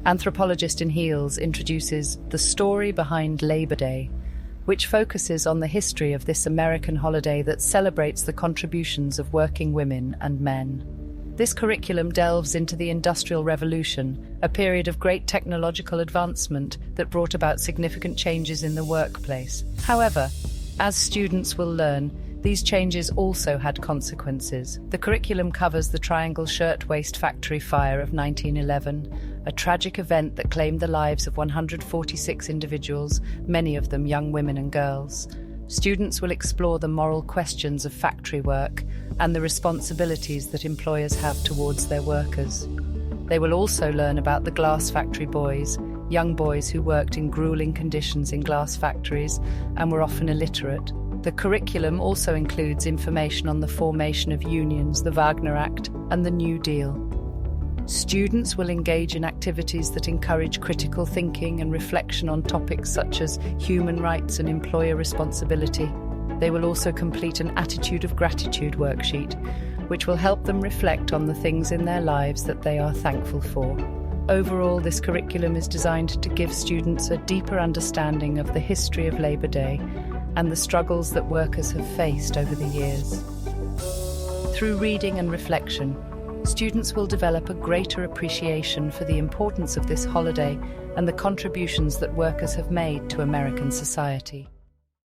Anthropologist in Heels introduces The Story Behind Labor Day, which focuses on the history of this American holiday that celebrates the contributions of working women and men. This curriculum delves into the Industrial Revolution, a period of great technological advancement that brought about significant changes in the workplace. However, as students will learn, these changes also had consequences. The curriculum covers the Triangle Shirtwaist Factory Fire of 1911, a tragic event that claimed the lives of 146 individuals, many of them young women and girls. Students will explore the moral questions of factory work and the responsibilities that employers have towards their workers. They will also learn about the glass factory boys, young boys who worked in grueling conditions in glass factories and were often illiterate. The curriculum also includes information on the formation of unions, the Wagner Act, and the New Deal. Students will engage in activities that encourage critical thinking and reflection on topics such as human rights and employer responsibility. They will also complete an Attitude of Gratitude worksheet, which will help them reflect on the things in their lives that they are thankful for. Overall, this curriculum is designed to give students a deeper understanding of the history of Labor Day and the struggles that workers have faced over the years. Through reading and reflection, students will develop a greater appreciation for the importance of this holiday and the contributions that workers have made to American society.